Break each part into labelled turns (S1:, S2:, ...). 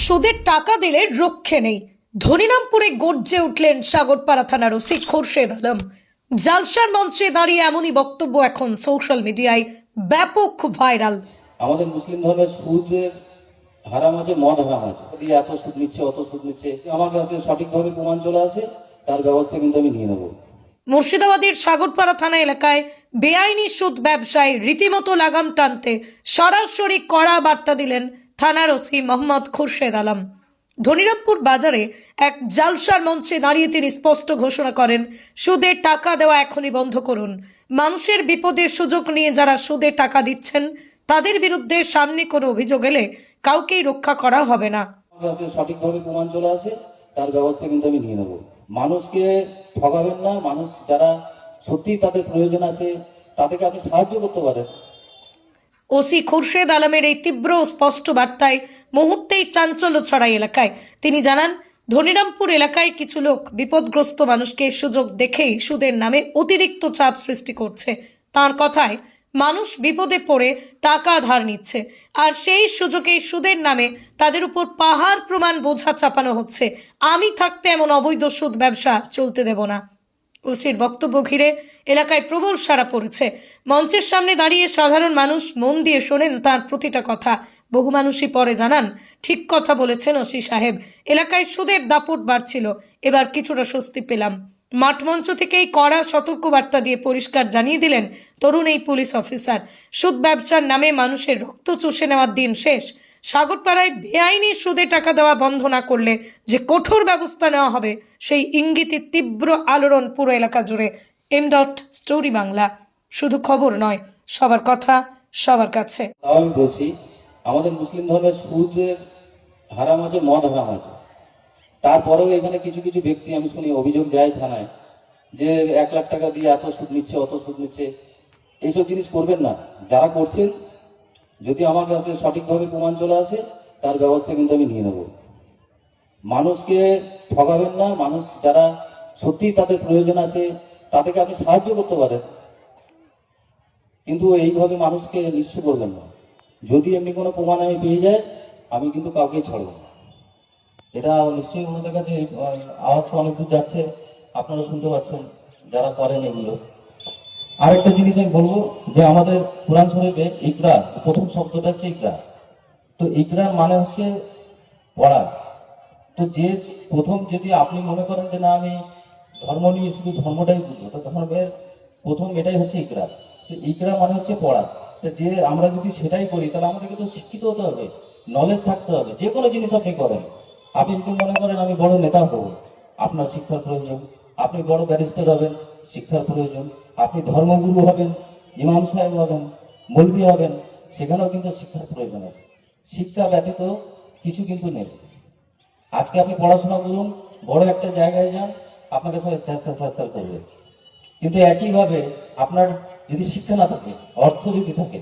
S1: সুদের টাকা দিলে রক্ষে নেই। ধনিরামপুরে গর্জে উঠলেন সাগরপাড়া থানার ওসি খোরশেদ আলম। জালসার মঞ্চে দাঁড়িয়ে এমনই বক্তব্য এখন সোশ্যাল মিডিয়ায় ব্যাপক ভাইরাল।
S2: আমাদের মুসলিম ধর্মের সুদের হারাম আছে, মদ হারাম আছে। যদি এত সুদ নিচ্ছে, অত সুদ নিচ্ছে, আমার কাছে সঠিকভাবে প্রমাণ চলে আসে, তার ব্যবস্থা কিন্তু আমি নিয়ে নেবো।
S1: মুর্শিদাবাদের সাগরপাড়া থানা এলাকায় বেআইনি সুদ ব্যবসায় রীতিমতো লাগাম টানতে সরাসরি কড়া বার্তা দিলেন থানার ওসি মোহাম্মদ খোরশেদ আলম। ধনিরামপুর বাজারে এক জালসার মঞ্চে দাঁড়িয়ে তিনি স্পষ্ট ঘোষণা করেন, সুদের টাকা দেওয়া এখনই বন্ধ করুন। মানুষের বিপদের সুযোগ নিয়ে যারা সুদে টাকা দিচ্ছেন তাদের বিরুদ্ধে সামনে কোনো অভিযোগ এলে কাউকেই রক্ষা করা হবে না।
S2: আমার কাছে সঠিকভাবে প্রমাণ চলে আসে, তার ব্যবস্থা কিন্তু আমি নিয়ে নেবো। মানুষকে ঠকাবেন না। মানুষ যারা সত্যি তাদের প্রয়োজন আছে, তাদেরকে আপনি সাহায্য করতে পারেন।
S1: ওসি খোরশেদ আলমের এই তীব্র ও স্পষ্ট বার্তায় মুহূর্তেই চাঞ্চল্য ছড়ায় এলাকায়। তিনি জানান, ধনিরামপুর এলাকায় কিছু লোক বিপদগ্রস্ত মানুষকে সুযোগ দেখেই সুদের নামে অতিরিক্ত চাপ সৃষ্টি করছে। তার কথায়, মানুষ বিপদে পড়ে টাকা ধার নিচ্ছে, আর সেই সুযোগেই সুদের নামে তাদের উপর পাহাড় প্রমাণ বোঝা চাপানো হচ্ছে। আমি থাকতে এমন অবৈধ সুদ ব্যবসা চলতে দেব না। ওসির বক্তব্য ঘিরে এলাকায় প্রবল সাড়া পড়েছে। মঞ্চের সামনে দাঁড়িয়ে সাধারণ মানুষ মন দিয়ে শোনেন তার প্রতিটা কথা। বহু মানুষই পরে জানান, ঠিক কথা বলেছেন ওসি সাহেব। এলাকায় সুদের দাপট বাড়ছিল, এবার কিছুটা স্বস্তি পেলাম। মাঠ মঞ্চ থেকেই কড়া সতর্কবার্তা দিয়ে পরিষ্কার জানিয়ে দিলেন তরুণ এই পুলিশ অফিসার, সুদ ব্যবসার নামে মানুষের রক্ত চুষে নেওয়ার দিন শেষ। সাগরপাড়ায় বেআইনি সুদে টাকা দেওয়া বন্ধ না করলে যে কঠোর ব্যবস্থা নেওয়া হবে সেই ইঙ্গিতে তীব্র আলোড়ন পুরো এলাকা জুড়ে। স্টোরি বাংলা, শুধু খবর নয়, সবার কথা সবার কাছে।
S2: তাও আমি বলছি, আমাদের মুসলিম ধর্মের সুদের হারাম আছে, মদ হারাম আছে। তারপরেও এখানে কিছু কিছু ব্যক্তি আমি শুনি অভিযোগ যায় থানায় যে 1 লাখ টাকা দিয়ে এত সুদ নিচ্ছে, অত সুদ নিচ্ছে। এইসব জিনিস করবেন না। যারা করছেন, যদি আমার কাছে সঠিকভাবে প্রমাণ চলে আসে, তার ব্যবস্থা কিন্তু আমি নিয়ে নেব। মানুষকে ঠকাবেন না। মানুষ যারা সত্যি তাদের প্রয়োজন আছে, তাদেরকে আপনি সাহায্য করতে পারেন, কিন্তু এইভাবে মানুষকে নিঃস্ব করবেন না। যদি এমনি কোনো প্রমাণ আমি পেয়ে যাই, আমি কিন্তু কাউকে ছাড়ব না। এটা নিশ্চয়ই ওনাদের কাছে আওয়াজ অনেক দূর যাচ্ছে, আপনারা শুনতে পাচ্ছেন যারা করেন এগুলো। আরেকটা জিনিস আমি বলবো যে আমাদের কোরআন শরীফে ইকরা, প্রথম শব্দটা হচ্ছে ইকরা। তো ইকরার মানে হচ্ছে পড়া। তো যে প্রথম, যদি আপনি মনে করেন যে না আমি ধর্ম নিয়ে শুধু ধর্মটাই বুঝবো, তো ধর্মের প্রথম এটাই হচ্ছে ইকরা। তো ইকরা মানে হচ্ছে পড়া। তো যে আমরা যদি সেটাই করি, তাহলে আমাদেরকে তো শিক্ষিত হতে হবে, নলেজ থাকতে হবে। যে কোনো জিনিস আপনি করেন, আপনি যদি মনে করেন আমি বড় নেতা হবো, আপনার শিক্ষার প্রয়োজন। আপনি বড় ব্যারিস্টার হবেন, শিক্ষার প্রয়োজন। আপনি ধর্মগুরু হবেন, ইমাম সাহেব হবেন, মৌলবি হবেন, সেখানেও কিন্তু শিক্ষার প্রয়োজন আছে। শিক্ষা ব্যতীত কিছু কিন্তু নেই। আজকে আপনি পড়াশোনা করুন, বড় একটা জায়গায় যান, আপনাকে সবাই স্যার করবে। কিন্তু একইভাবে আপনার যদি শিক্ষা না থাকে, অর্থ যদি থাকে,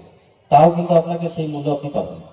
S2: তাও কিন্তু আপনাকে সেই মূল্য আপনি পাবেন না।